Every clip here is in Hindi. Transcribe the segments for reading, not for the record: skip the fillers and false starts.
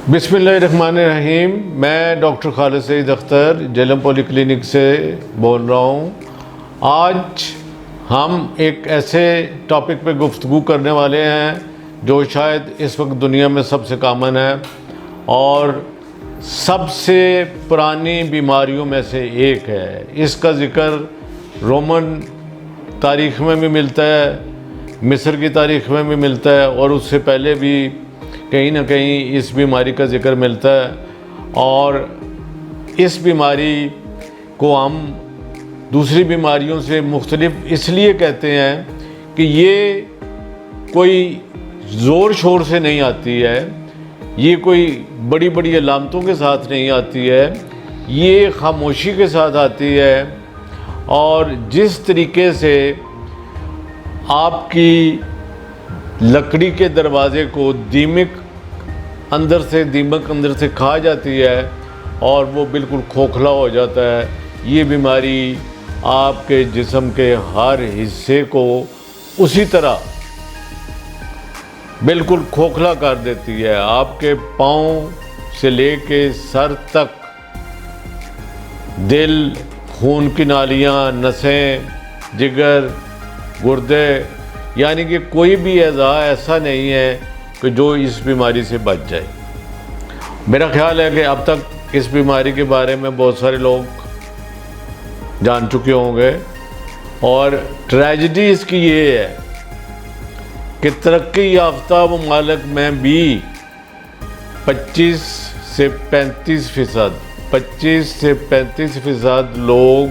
बिस्मिल्लाहिर्रहमानिर्रहीम। मैं डॉक्टर खालिद सईद अख्तर जेलम पॉलीक्लिनिक से बोल रहा हूँ। आज हम एक ऐसे टॉपिक पे गुफ्तगू करने वाले हैं जो शायद इस वक्त दुनिया में सबसे कॉमन है और सबसे पुरानी बीमारियों में से एक है। इसका ज़िक्र रोमन तारीख़ में भी मिलता है, मिस्र की तारीख़ में भी मिलता है और उससे पहले भी कहीं ना कहीं इस बीमारी का ज़िक्र मिलता है। और इस बीमारी को हम दूसरी बीमारियों से मुख्तलिफ इसलिए कहते हैं कि ये कोई ज़ोर शोर से नहीं आती है, ये कोई बड़ी बड़ी अलामतों के साथ नहीं आती है, ये खामोशी के साथ आती है। और जिस तरीके से आपकी लकड़ी के दरवाज़े को दीमक अंदर से खा जाती है और वो बिल्कुल खोखला हो जाता है, ये बीमारी आपके जिस्म के हर हिस्से को उसी तरह बिल्कुल खोखला कर देती है। आपके पाँव से लेके सर तक दिल, खून की नालियाँ, नसें, जिगर, गुर्दे, यानी कि कोई भी अज़ा ऐसा नहीं है कि जो इस बीमारी से बच जाए। मेरा ख़्याल है कि अब तक इस बीमारी के बारे में बहुत सारे लोग जान चुके होंगे और ट्रेजेडी इसकी ये है कि तरक्की याफ्ता ममालिक में भी 25 से 35% लोग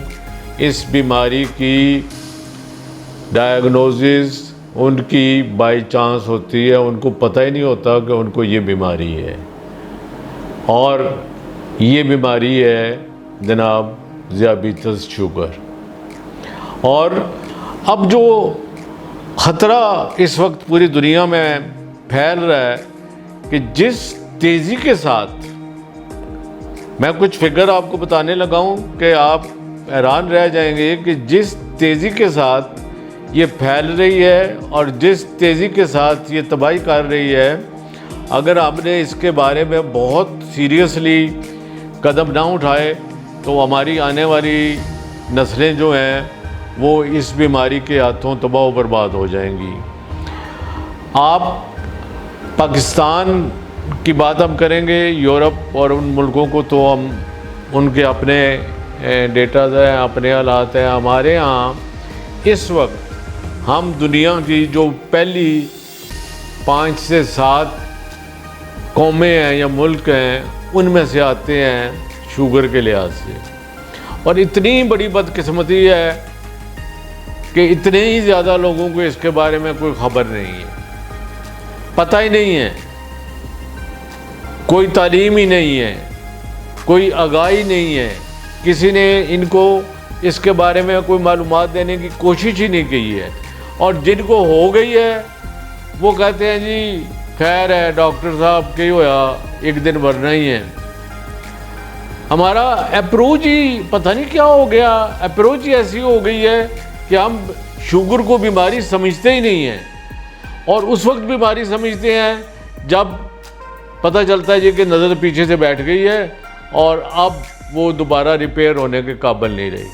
इस बीमारी की डायग्नोसिस उनकी बाई चांस होती है, उनको पता ही नहीं होता कि उनको ये बीमारी है। और ये बीमारी है जनाब ज़ियाबीतस शुगर। और अब जो ख़तरा इस वक्त पूरी दुनिया में फैल रहा है कि जिस तेज़ी के साथ, मैं कुछ फिगर आपको बताने लगा हूँ कि आप हैरान रह जाएंगे कि जिस तेज़ी के साथ ये फैल रही है और जिस तेज़ी के साथ ये तबाही कर रही है, अगर आपने इसके बारे में बहुत सीरियसली कदम ना उठाए तो हमारी आने वाली नस्लें जो हैं वो इस बीमारी के हाथों तबाह बर्बाद हो जाएंगी। आप पाकिस्तान की बात हम करेंगे, यूरोप और उन मुल्कों को तो हम उनके अपने डेटा हैं, अपने हालात हैं। हमारे यहाँ इस वक्त हम दुनिया की जो पहली 5 से 7 कौमें हैं या मुल्क हैं उनमें से आते हैं शुगर के लिहाज से। और इतनी बड़ी बदकिस्मती है कि इतने ही ज़्यादा लोगों को इसके बारे में कोई ख़बर नहीं है, पता ही नहीं है, कोई तालीम ही नहीं है, कोई आगाही नहीं है, किसी ने इनको इसके बारे में कोई मालूमात देने की कोशिश ही नहीं की है। और जिनको हो गई है वो कहते हैं जी खैर है डॉक्टर साहब, क्या होया, एक दिन मरना ही है। हमारा अप्रोच ही पता नहीं क्या हो गया, अप्रोच ही ऐसी हो गई है कि हम शुगर को बीमारी समझते ही नहीं हैं और उस वक्त बीमारी समझते हैं जब पता चलता है जी कि नज़र पीछे से बैठ गई है और अब वो दोबारा रिपेयर होने के काबिल नहीं रही।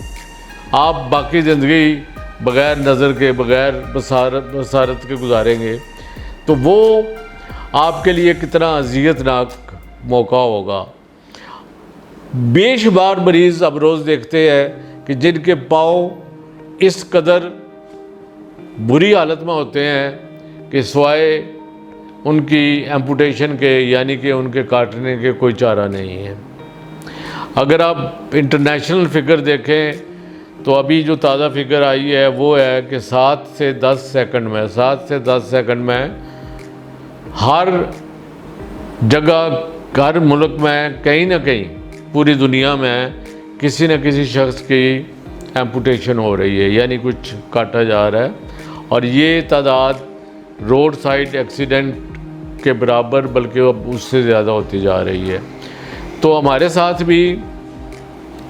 आप बाकी ज़िंदगी बग़ैर नज़र के, बग़ैर बसारत के गुजारेंगे तो वो आपके लिए कितना अज़ियतनाक मौका होगा। बेशुमार मरीज़ अब रोज़ देखते हैं कि जिनके पाँव इस कदर बुरी हालत में होते हैं कि सिवाय उनकी एम्पुटेशन के, यानी कि उनके काटने के, कोई चारा नहीं है। अगर आप इंटरनेशनल फ़िगर देखें तो अभी जो ताज़ा फिगर आई है वो है कि 7 से 10 सेकंड में हर जगह, हर मुल्क में, कहीं ना कहीं पूरी दुनिया में किसी न किसी शख्स की एम्पुटेशन हो रही है, यानी कुछ काटा जा रहा है। और ये तादाद रोड साइड एक्सीडेंट के बराबर, बल्कि अब उससे ज़्यादा होती जा रही है। तो हमारे साथ भी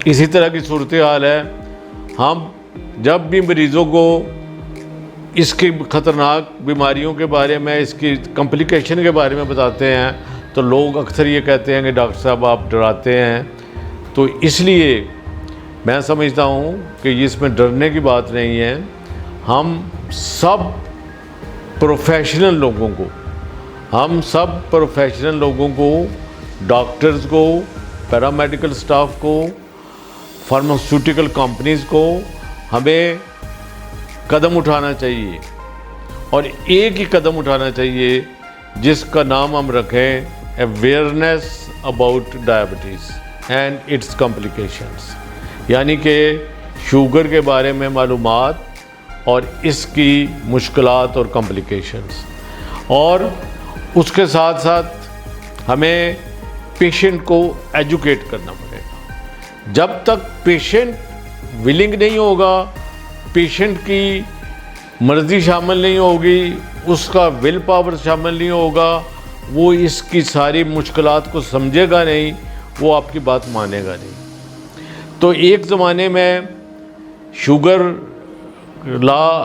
इसी तरह की सूरत हाल है। हम जब भी मरीज़ों को इसकी ख़तरनाक बीमारियों के बारे में, इसकी कॉम्प्लिकेशन के बारे में बताते हैं तो लोग अक्सर ये कहते हैं कि डॉक्टर साहब आप डराते हैं। तो इसलिए मैं समझता हूँ कि इसमें डरने की बात नहीं है। हम सब प्रोफेशनल लोगों को, डॉक्टर्स को, पैरामेडिकल स्टाफ को, फार्मास्यूटिकल कंपनीज़ को हमें कदम उठाना चाहिए, और एक ही कदम उठाना चाहिए जिसका नाम हम रखें awareness about diabetes and it's complications, यानी कि शुगर के बारे में मालूमात और इसकी मुश्किलात और कॉम्प्लिकेशंस। और उसके साथ साथ हमें पेशेंट को एजुकेट करना पड़ेगा। जब तक पेशेंट विलिंग नहीं होगा, पेशेंट की मर्ज़ी शामिल नहीं होगी, उसका विल पावर शामिल नहीं होगा, वो इसकी सारी मुश्किलात को समझेगा नहीं, वो आपकी बात मानेगा नहीं। तो एक ज़माने में शुगर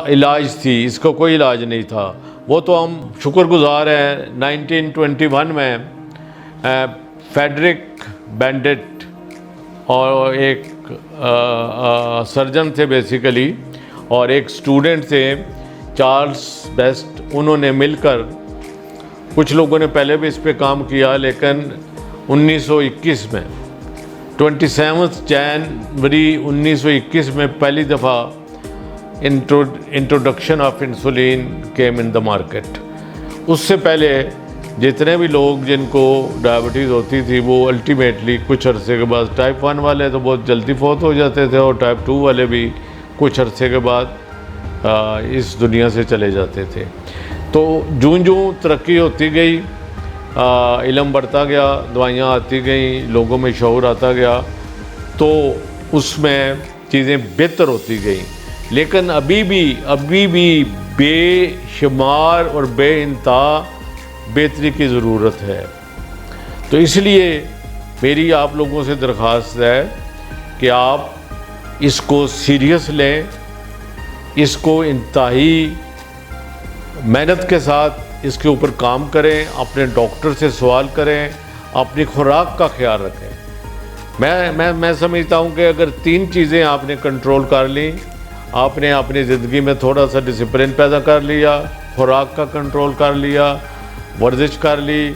इलाज थी, इसका कोई इलाज नहीं था। वो तो हम शुक्रगुजार हैं 1921 में फेडरिक बेंडेट और एक सर्जन थे बेसिकली, और एक स्टूडेंट थे चार्ल्स बेस्ट, उन्होंने मिलकर, कुछ लोगों ने पहले भी इस पे काम किया, लेकिन 1921 में 27 जनवरी 1921 में पहली दफ़ा introduction of insulin came in the market. उससे पहले जितने भी लोग जिनको डायबिटीज़ होती थी वो अल्टीमेटली कुछ अरसे के बाद, टाइप 1 वाले तो बहुत जल्दी फौत हो जाते थे, और टाइप 2 वाले भी कुछ अरसे के बाद इस दुनिया से चले जाते थे। तो जूं जूं तरक्की होती गई, इल्म बढ़ता गया, दवाइयाँ आती गई, लोगों में शऊर आता गया, तो उसमें चीज़ें बेहतर होती गई। लेकिन अभी भी बेशुमार और बेइंतहा बेहतरी की ज़रूरत है। तो इसलिए मेरी आप लोगों से दरख्वास्त है कि आप इसको सीरियस लें, इसको इंतहाई मेहनत के साथ इसके ऊपर काम करें, अपने डॉक्टर से सवाल करें, अपनी खुराक का ख्याल रखें। मैं समझता हूँ कि अगर 3 चीज़ें आपने कंट्रोल कर ली, आपने अपनी ज़िंदगी में थोड़ा सा डिसिप्लिन पैदा कर लिया, खुराक का कंट्रोल कर लिया, वर्जिश कर ली,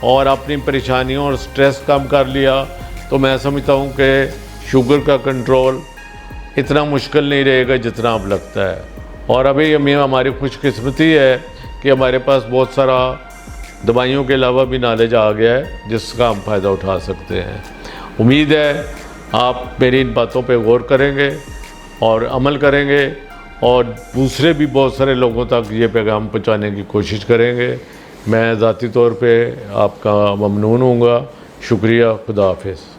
और अपनी परेशानियों और स्ट्रेस कम कर लिया, तो मैं समझता हूँ कि शुगर का कंट्रोल इतना मुश्किल नहीं रहेगा जितना अब लगता है। और अभी हमारी खुशकिस्मती है कि हमारे पास बहुत सारा दवाइयों के अलावा भी नॉलेज आ गया है जिसका हम फ़ायदा उठा सकते हैं। उम्मीद है आप मेरी इन बातों पे गौर करेंगे और अमल करेंगे, और दूसरे भी बहुत सारे लोगों तक ये पैगाम पहुंचाने की कोशिश करेंगे। मैं ज़ाती तौर पे आपका ममनून हूँगा। शुक्रिया। खुदा हाफिज़।